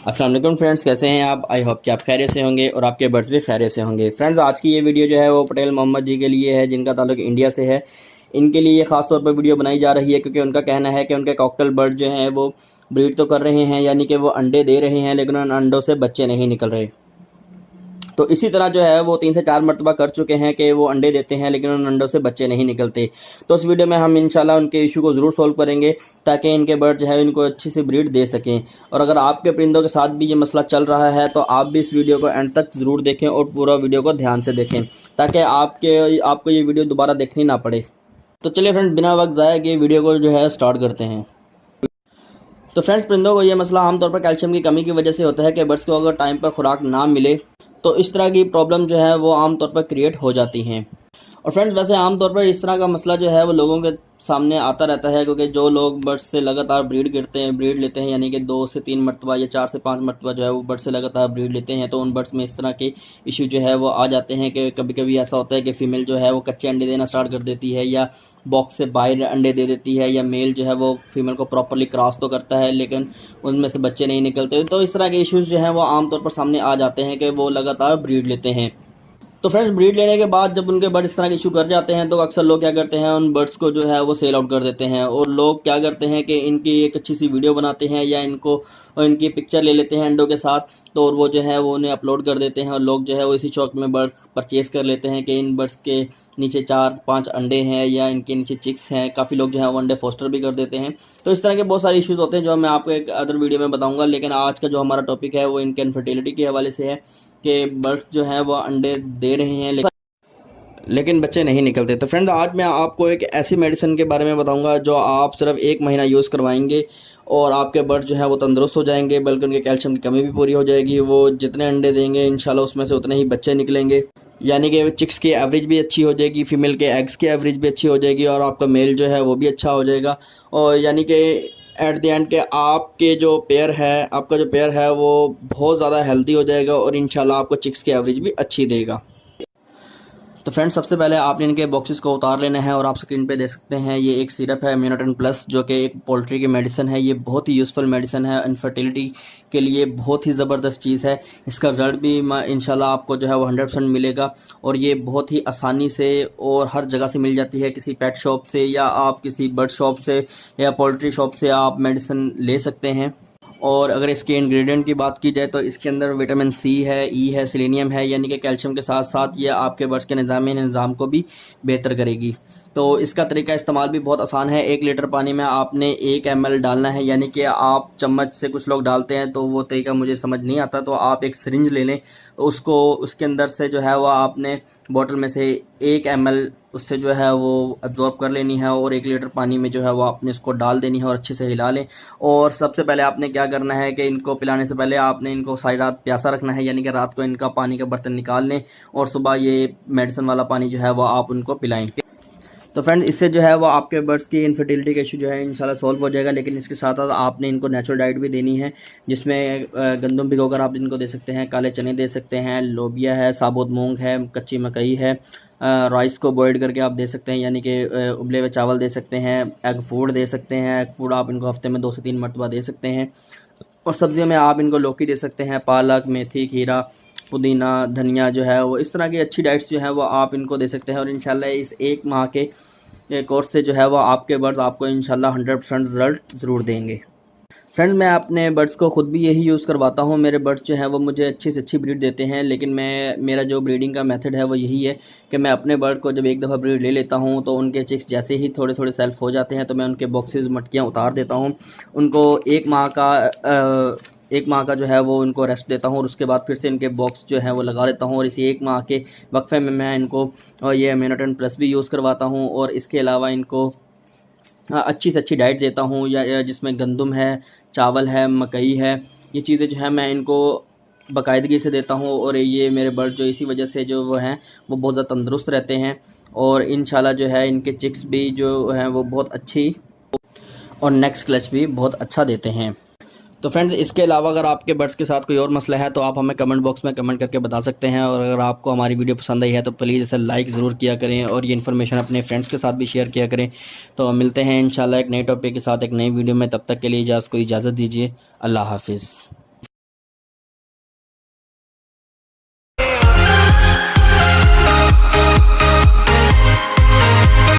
अस्सलाम वालेकुम फ्रेंड्स, कैसे हैं आप। आई होप कि आप खैरियत से होंगे और आपके बर्ड्स भी खैरियत से होंगे। फ्रेंड्स, आज की ये वीडियो जो है वो पटेल मोहम्मद जी के लिए है, जिनका ताल्लुक इंडिया से है। इनके लिए ख़ास तौर पर वीडियो बनाई जा रही है क्योंकि उनका कहना है कि उनके कॉकटेल बर्ड जो हैं वो ब्रीड तो कर रहे हैं, यानी कि वो अंडे दे रहे हैं, लेकिन उन अंडों से बच्चे नहीं निकल रहे। तो इसी तरह जो है वो 3 से 4 मरतबा कर चुके हैं कि वो अंडे देते हैं, लेकिन उन अंडों से बच्चे नहीं निकलते। तो इस वीडियो में हम इंशाल्लाह उनके इशू को ज़रूर सॉल्व करेंगे ताकि इनके बर्ड जो है इनको अच्छी सी ब्रीड दे सकें। और अगर आपके परिंदों के साथ भी ये मसला चल रहा है तो आप भी इस वीडियो को एंड तक ज़रूर देखें और पूरा वीडियो को ध्यान से देखें ताकि आपको ये वीडियो दोबारा देखनी ना पड़े। तो चलिए फ्रेंड्स, बिना वक्त ज़ाया किए वीडियो को जो है स्टार्ट करते हैं। तो फ्रेंड्स, परिंदों को ये मसला आमतौर पर कैल्शियम की कमी की वजह से होता है कि बर्ड्स को अगर टाइम पर खुराक ना मिले तो इस तरह की प्रॉब्लम जो है वो आमतौर पर क्रिएट हो जाती हैं। और फ्रेंड्स, वैसे आमतौर पर इस तरह का मसला जो है वो लोगों के सामने आता रहता है क्योंकि जो लोग बर्ड्स से लगातार ब्रीड लेते हैं, यानी कि 2 से 3 मरतबा या 4 से 5 मरतबा जो है वो बर्ड्स से लगातार ब्रीड लेते हैं, तो उन बर्ड्स में इस तरह के इशू जो है वो आ जाते हैं कि कभी कभी ऐसा होता है कि फ़ीमेल जो है वो कच्चे अंडे देना स्टार्ट कर देती है या बॉक्स से बाहर अंडे दे देती है, या मेल जो है वो फीमेल को प्रॉपरली क्रॉस तो करता है लेकिन उनमें से बच्चे नहीं निकलते। तो इस तरह के इश्यूज़ जो हैं वो आमतौर पर सामने आ जाते हैं कि वो लगातार ब्रीड लेते हैं। तो फ्रेंड्स, ब्रीड लेने के बाद जब उनके बर्ड इस तरह के इशू कर जाते हैं तो अक्सर लोग क्या करते हैं, उन बर्ड्स को जो है वो सेल आउट कर देते हैं। और लोग क्या करते हैं कि इनकी एक अच्छी सी वीडियो बनाते हैं या इनकी पिक्चर ले लेते हैं अंडों के साथ, तो और वो जो है वो उन्हें अपलोड कर देते हैं और लोग जो है वो इसी शौक में बर्ड्स परचेज़ कर लेते हैं कि इन बर्ड्स के नीचे 4-5 अंडे हैं या इनके नीचे चिक्स हैं। काफ़ी लोग जो है वो अंडे फोस्टर भी कर देते हैं। तो इस तरह के बहुत सारे इश्यूज़ होते हैं जो मैं आपको एक अदर वीडियो में बताऊंगा, लेकिन आज का जो हमारा टॉपिक है वो इनके इनफर्टिलिटी के हवाले से है कि बर्ड्स जो है वो अंडे दे रहे हैं लेकिन बच्चे नहीं निकलते। तो फ्रेंड्स, आज मैं आपको एक ऐसी मेडिसिन के बारे में बताऊंगा जो आप सिर्फ 1 महीना यूज़ करवाएंगे और आपके बर्ड जो है वो तंदुरुस्त हो जाएंगे, बल्कि उनके कैल्शियम की कमी भी पूरी हो जाएगी। वो जितने अंडे देंगे इंशाल्लाह उसमें से उतने ही बच्चे निकलेंगे, यानी कि चिक्स की एवरेज भी अच्छी हो जाएगी, फीमेल के एग्स की एवरेज भी अच्छी हो जाएगी और आपका मेल जो है वो भी अच्छा हो जाएगा। और यानी कि एट द एंड के आपका जो पेयर है वो बहुत ज़्यादा हेल्दी हो जाएगा और इंशाल्लाह आपको चिक्स की एवरेज भी अच्छी देगा। तो फ्रेंड्स, सबसे पहले आपने इनके बॉक्सेस को उतार लेना है और आप स्क्रीन पे देख सकते हैं ये एक सिरप है इम्यूनोटेन प्लस, जो कि एक पोल्ट्री की मेडिसिन है। ये बहुत ही यूज़फुल मेडिसिन है, इनफर्टिलिटी के लिए बहुत ही ज़बरदस्त चीज़ है। इसका रिजल्ट भी इंशाल्लाह आपको जो है वो 100% मिलेगा और ये बहुत ही आसानी से और हर जगह से मिल जाती है, किसी पेट शॉप से या आप किसी बर्ड शॉप से या पोल्ट्री शॉप से आप मेडिसिन ले सकते हैं। और अगर इसके इंग्रेडिएंट की बात की जाए तो इसके अंदर विटामिन सी है, ई है, सेलेनियम है, यानी कि कैल्शियम के साथ साथ ये आपके बर्ड्स के निज़ाम को भी बेहतर करेगी। तो इसका तरीका इस्तेमाल भी बहुत आसान है। 1 लीटर पानी में आपने 1 ml डालना है, यानी कि आप चम्मच से कुछ लोग डालते हैं तो वो तरीका मुझे समझ नहीं आता, तो आप एक सिरिंज ले लें, उसके अंदर से जो है वो आपने बोतल में से 1 ml उससे जो है वो अब्जॉर्ब कर लेनी है और 1 लीटर पानी में जो है वो आपने इसको डाल देनी है और अच्छे से हिला लें। और सबसे पहले आपने क्या करना है कि इनको पिलाने से पहले आपने इनको सारी रात प्यासा रखना है, यानी कि रात को इनका पानी का बर्तन निकाल लें और सुबह ये मेडिसिन वाला पानी जो है वो आप उनको पिलाएं। तो फ्रेंड्स, इससे जो है वो आपके बर्ड्स की इनफर्टिलिटी का इशू जो है इंशाल्लाह सॉल्व हो जाएगा। लेकिन इसके साथ साथ आपने इनको नेचुरल डाइट भी देनी है, जिसमें गंदम भिगोकर आप इनको दे सकते हैं, काले चने दे सकते हैं, लोबिया है, साबुत मूंग है, कच्ची मकई है, राइस को बॉइल्ड करके आप दे सकते हैं, यानी कि उबले हुए चावल दे सकते हैं, एग फूड दे सकते हैं। एग फूड आप इनको हफ्ते में 2 से 3 मरतबा दे सकते हैं। और सब्जियों में आप इनको लौकी दे सकते हैं, पालक, मेथी, खीरा, पुदीना, धनिया जो है वो इस तरह की अच्छी डाइट्स जो है वो आप इनको दे सकते हैं। और इंशाल्लाह इस 1 माह के कोर्स से जो है वो आपके बर्ड्स आपको इंशाल्लाह 100% रिजल्ट ज़रूर देंगे। फ्रेंड्स, मैं अपने बर्ड्स को ख़ुद भी यही यूज़ करवाता हूँ। मेरे बर्ड्स जो हैं वो मुझे अच्छी से अच्छी ब्रीड देते हैं, लेकिन मेरा जो ब्रीडिंग का मेथड है वो यही है कि मैं अपने बर्ड को जब एक दफ़ा ब्रीड ले लेता हूँ तो उनके चिक्स जैसे ही थोड़े थोड़े सेल्फ हो जाते हैं तो मैं उनके बॉक्सेस मटकियाँ उतार देता हूँ। उनको 1 माह का जो है वो उनको रेस्ट देता हूँ और उसके बाद फिर से इनके बॉक्स जो है वो लगा देता हूँ। और इसी 1 माह के वक्फे में मैं इनको ये इम्यूनोटेन प्लस भी यूज़ करवाता हूँ और इसके अलावा इनको अच्छी से अच्छी डाइट देता हूँ, या जिसमें गंदम है, चावल है, मकई है, ये चीज़ें जो है मैं इनको बाकायदगी से देता हूँ। और ये मेरे बर्ड जो इसी वजह से जो वो हैं वो बहुत ज़्यादा तंदुरुस्त रहते हैं और इंशाल्लाह जो है इनके चिक्स भी जो हैं वो बहुत अच्छी और नेक्स्ट क्लच भी बहुत अच्छा देते हैं। तो फ्रेंड्स, इसके अलावा अगर आपके बर्ड्स के साथ कोई और मसला है तो आप हमें कमेंट बॉक्स में कमेंट करके बता सकते हैं। और अगर आपको हमारी वीडियो पसंद आई है तो प्लीज़ इसे लाइक ज़रूर किया करें और ये इन्फॉर्मेशन अपने फ्रेंड्स के साथ भी शेयर किया करें। तो मिलते हैं इंशाल्लाह एक नए टॉपिक के साथ एक नई वीडियो में, तब तक के लिए को इजाज़त दीजिए। अल्लाह हाफिज़।